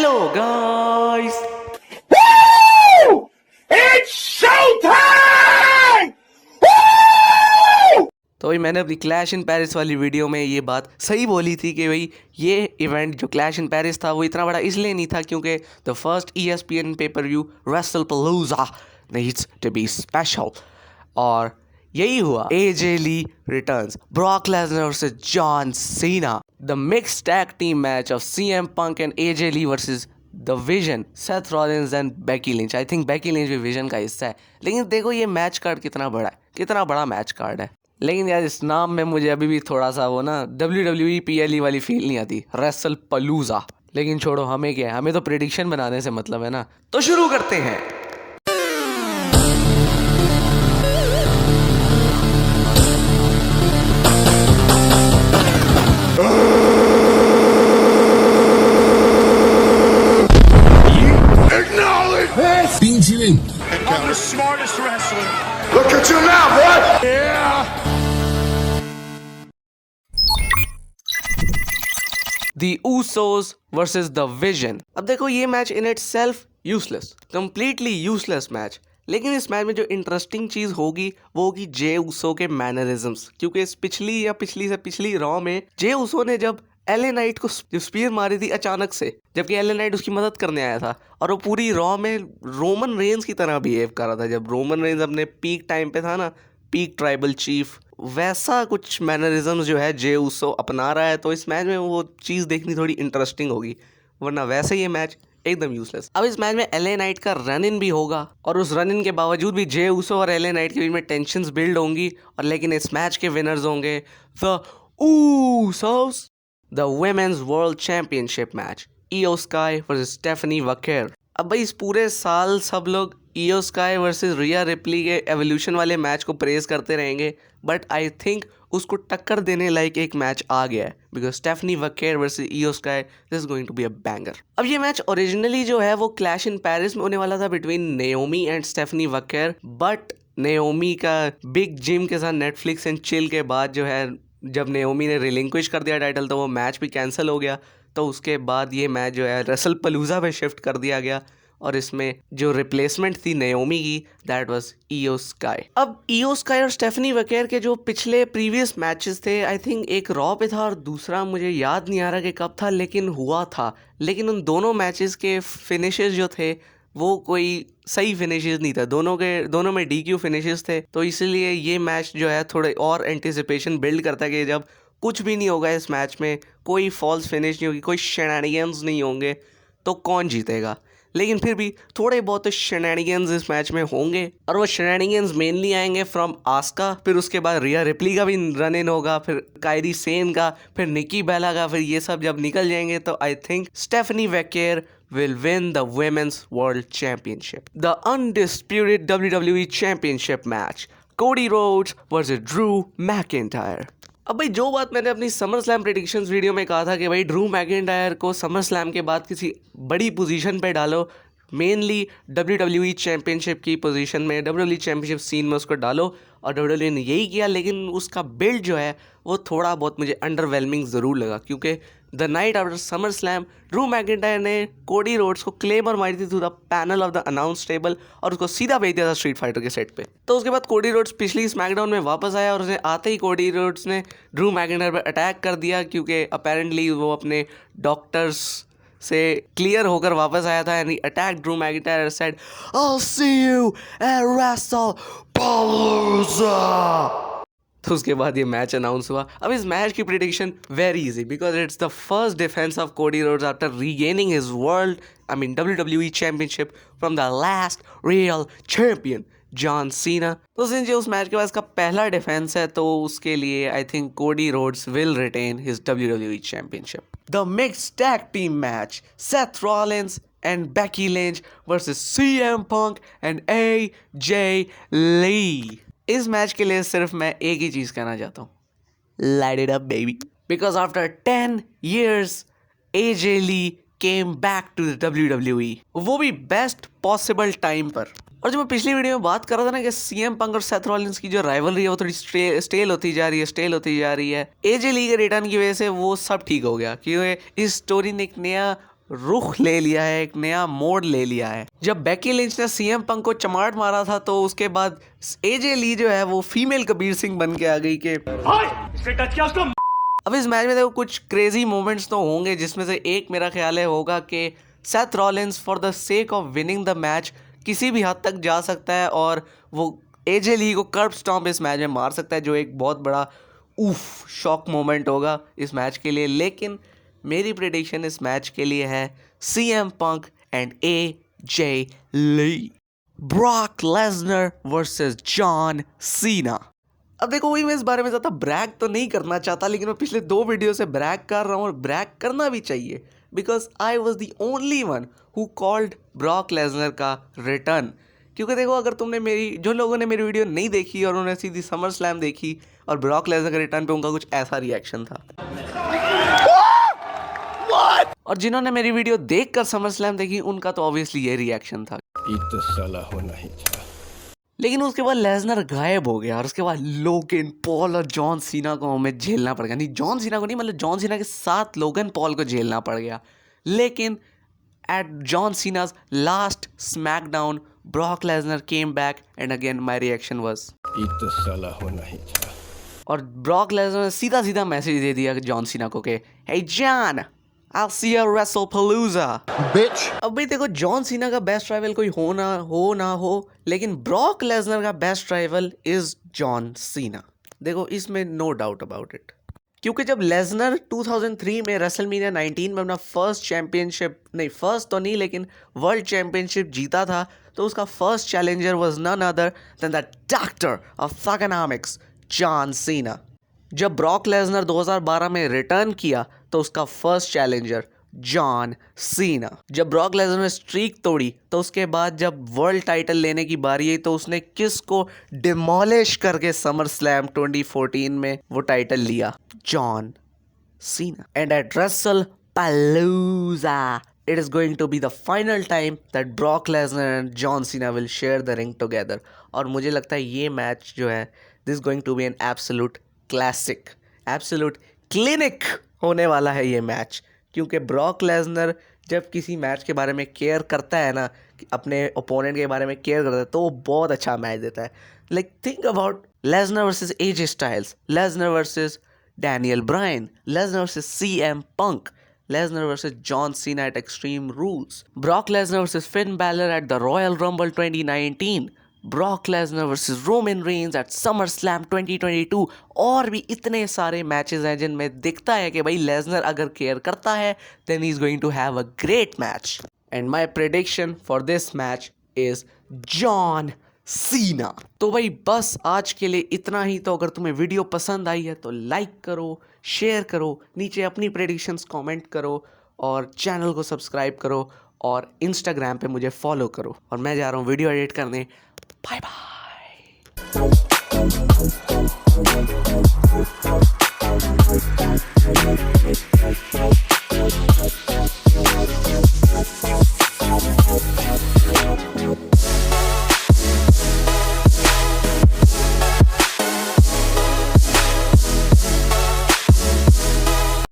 Hello guys, It's showtime! तो भाई मैंने अपनी क्लैश इन पेरिस वाली वीडियो में ये बात सही बोली थी कि भाई ये इवेंट जो क्लैश इन पेरिस था वो इतना बड़ा इसलिए नहीं था क्योंकि the first ESPN pay per view Wrestlepalooza needs to be special. और यही हुआ। AJ Lee returns, Brock Lesnar versus John Cena, the mixed tag team match of CM Punk and AJ Lee versus The Vision, Seth Rollins and Becky Lynch। I think Becky Lynch भी Vision का हिस्सा है। लेकिन देखो ये match card कितना बड़ा है, कितना बड़ा मैच कार्ड है। लेकिन यार इस नाम में मुझे अभी भी थोड़ा सा वो ना WWE PLE वाली फील नहीं आती, रेसलपलूजा। लेकिन छोड़ो, हमें क्या है, हमें तो प्रेडिक्शन बनाने से मतलब है ना। तो शुरू करते हैं। Acknowledge! I'm the smartest wrestler. Look at you now, boy! Yeah! The Usos versus The Vision। अब देखो ये match in it self useless, completely useless match. लेकिन इस मैच में जो इंटरेस्टिंग चीज़ होगी वो होगी जे ऊसो के मैनरिज्म्स। क्योंकि इस पिछली से पिछली रॉ में जे ऊसो ने जब LA नाइट को स्पीयर मारी थी अचानक से, जबकि LA नाइट उसकी मदद करने आया था, और वो पूरी रॉ में रोमन रेंज की तरह बिहेव कर रहा था। जब रोमन रेंज अपने पीक टाइम पे था ना, पीक ट्राइबल चीफ, वैसा कुछ मैनरिज्म जो है जे ऊसो अपना रहा है। तो इस मैच में वो चीज़ देखनी थोड़ी इंटरेस्टिंग होगी, वरना वैसे ये मैच एकदम यूजलेस। अब इस मैच में LA नाइट का रन इन भी होगा, और उस रन इन के बावजूद भी जे ऊसो और LA नाइट के बीच में टेंशंस बिल्ड होंगी। और लेकिन इस मैच के विनर्स होंगे the Usos। The women's world championship match, Iyo Sky versus Stephanie Vaquer. अब भाई इस पूरे साल सब लोग Iyo Sky versus Rhea Ripley के एवोल्यूशन वाले मैच को प्रेज करते रहेंगे, बट आई थिंक उसको टक्कर देने लायक एक मैच आ गया है, because Stephanie Vaquer versus Iyo Sky, this is going to be a banger. अब ये मैच ओरिजिनली जो है वो क्लैश इन पेरिस में होने वाला था between Naomi and Stephanie Vaquer, but Naomi का बिग जिम के साथ नेटफ्लिक्स एंड चिल के बाद जो है, जब नेओमी ने रिलिंक्विश कर दिया टाइटल, तो वो मैच भी कैंसिल हो गया। तो उसके बाद ये मैच जो है रेसलपलूजा पे शिफ्ट कर दिया गया, और इसमें जो रिप्लेसमेंट थी नेओमी की, दैट वाज इयो स्काई। अब इयो स्काई और स्टेफनी वकेर के जो पिछले प्रीवियस मैचेस थे, आई थिंक एक रॉ पे था और दूसरा मुझे याद नहीं आ रहा कि कब था, लेकिन हुआ था। लेकिन उन दोनों मैचेस के फिनिशेस जो थे वो कोई सही फिनिशेस नहीं था, दोनों में DQ फिनिशेस थे। तो इसलिए ये मैच जो है थोड़े और एंटिसिपेशन बिल्ड करता है कि जब कुछ भी नहीं होगा इस मैच में, कोई फॉल्स फिनिश नहीं होगी, कोई शेनानिगन्स नहीं होंगे, तो कौन जीतेगा। लेकिन फिर भी थोड़े बहुत शेनानिगन्स इस मैच में होंगे, और वो शेनानिगन्स मेनली आएंगे फ्रॉम आस्का, फिर उसके बाद रिया रिप्ली का भी रन इन होगा, फिर कायरी सेन का, फिर निकी बेला का। फिर ये सब जब निकल जाएंगे तो I think Stephanie Vaquer will win the Women's World Championship. The undisputed WWE Championship match, Cody Rhodes versus Drew McIntyre। अब भाई जो बात मैंने अपनी समर स्लैम प्रेडिक्शंस वीडियो में कहा था कि भाई ड्रू मैकिंटायर को समर स्लैम के बाद किसी बड़ी पोजीशन पे डालो, मेनली WWE चैम्पियनशिप की पोजीशन में, WWE चैम्पियनशिप सीन में उसको डालो, और WWE ने यही किया। लेकिन उसका बिल्ड जो है वो थोड़ा बहुत मुझे अंडरवेलमिंग ज़रूर लगा, क्योंकि the night after summer slam Drew McIntyre ने कोडी रोड्स को क्लेमर मारी थी through the panel of the announce table, और उसको सीधा भेज दिया था स्ट्रीट फाइटर के सेट पे। तो उसके बाद कोडी रोड्स पिछली स्मैकडाउन में वापस आया, और उसने आते ही कोडी रोड्स ने ड्रू मैकिंटायर पर अटैक कर दिया, क्योंकि अपेरेंटली वो अपने डॉक्टर्स से क्लियर होकर वापस आया था, and he attack Drew McIntyre and said, I'll see you at WrestlePalooza। तो उसके बाद ये मैच अनाउंस हुआ। अब इस मैच की prediction very easy, because it's the first defence of Cody Rhodes after regaining his WWE championship from the last real champion John Cena. तो since ये उस मैच के बाद इसका पहला डिफेंस है, तो उसके लिए I think Cody Rhodes will retain his WWE championship. The mixed tag team match, Seth Rollins and Becky Lynch versus CM Punk and AJ Lee। इस मैच के लिए सिर्फ मैं एक ही चीज़ कहना चाहता हूँ, light it up baby, because after 10 years AJ Lee came back to the WWE, वो भी बेस्ट पॉसिबल टाइम पर। और जो मैं पिछली वीडियो में बात कर रहा था ना कि CM Punk और सेथ रॉलिन्स की जो राइवलरी है वो थोड़ी स्टेल होती जा रही है, AJ Lee के रिटर्न की वजह से वो सब ठीक हो गया, क्योंकि इस स्टोरी ने एक नया रुख ले लिया है, एक नया मोड़ ले लिया है। जब बेकी लिंच ने सीएम पंक को चमाट मारा था तो उसके बाद एजे ली जो है वो फीमेल कबीर सिंह बन के आ गई कि अब इस मैच में देखो कुछ क्रेजी मोमेंट्स तो होंगे, जिसमें से एक मेरा ख्याल है होगा कि Seth Rollins for the sake of winning the match किसी भी हद तक जा सकता है और वो एजे ली को कर्ब स्टॉम्प इस मैच में मार सकता है, जो एक बहुत बड़ा शॉक मोमेंट होगा इस मैच के लिए। लेकिन मेरी प्रेडिक्शन इस मैच के लिए है CM Punk and AJ Lee, Brock Lesnar versus John Cena. अब देखो वही मैं इस बारे में ज़्यादा ब्रैग तो नहीं करना चाहता, लेकिन मैं पिछले 2 वीडियो से ब्रैग कर रहा हूँ और ब्रैग करना भी चाहिए, because I was the only one who called Brock Lesnar का रिटर्न। क्योंकि देखो अगर तुमने जो लोगों ने मेरी वीडियो नहीं देखी और उन्होंने सीधी समर स्लैम देखी और ब्रॉक लेसनर के रिटर्न पे उनका कुछ ऐसा रिएक्शन था, और जिन्होंने मेरी वीडियो देखकर समर स्लैम देखी उनका तो ऑब्वियसली ये रिएक्शन था, तो साला होना ही था। लेकिन उसके बाद लेसनर गायब हो गया और उसके बाद लोगन पॉल और जॉन सीना को हमें झेलना पड़ गया। नहीं, जॉन सीना को नहीं, मतलब जॉन सीना के साथ लोगन पॉल को झेलना पड़ गया। लेकिन at John Cena's last SmackDown Brock Lesnar came back and again my reaction was तो साला होना ही था। और ब्रॉक लेसनर ने सीधा सीधा मैसेज दे दिया जॉन सीना को कि हे John, I'll see you at WrestlePalooza, Bitch. अब भाई देखो जॉन सीना का बेस्ट राइवल कोई हो ना हो, लेकिन ब्रॉक लेसनर का best rival is John Cena. देखो इसमें नो डाउट अबाउट इट, क्योंकि जब लेसनर 2003 में रेसलमेनिया 19 में अपना फर्स्ट तो नहीं लेकिन वर्ल्ड चैंपियनशिप जीता था, तो उसका first challenger was none other than the doctor of thuganomics, John Cena. जब ब्रॉक लेसनर 2012 में रिटर्न किया तो उसका फर्स्ट चैलेंजर जॉन सीना। जब ब्रॉक लेसनर ने स्ट्रीक तोड़ी तो उसके बाद जब वर्ल्ड टाइटल लेने की बारी आई तो उसने किसको डिमोलिश करके समर स्लैम 2014 में वो टाइटल लिया, John Cena. And at WrestlePalooza it is going to be the final time that Brock Lesnar and John Cena will share the ring together। और मुझे लगता है ये मैच जो है this is going to be an absolute classic, absolute clinic होने वाला है ये मैच। क्योंकि ब्रॉक लेसनर जब किसी मैच के बारे में केयर करता है ना, अपने ओपोनेंट के बारे में केयर करता है, तो वो बहुत अच्छा मैच देता है। Like think about Lesnar versus AJ Styles, Lesnar versus Daniel Bryan, Lesnar versus CM Punk, Lesnar versus John Cena at Extreme Rules, Brock Lesnar versus Finn Balor at the Royal Rumble 2019, Brock Lesnar versus Roman Reigns at SummerSlam 2022, और भी इतने सारे matches हैं जिनमें दिखता है कि भाई लेसनर अगर केयर करता है then he is going to have a great match, and my prediction for this match is John सीना। तो भाई बस आज के लिए इतना ही। तो अगर तुम्हें वीडियो पसंद आई है तो लाइक करो, शेयर करो, नीचे अपनी प्रेडिक्शंस कमेंट करो और चैनल को सब्सक्राइब करो और इंस्टाग्राम पे मुझे फॉलो करो। और मैं जा रहा हूँ वीडियो एडिट करने। Bye bye.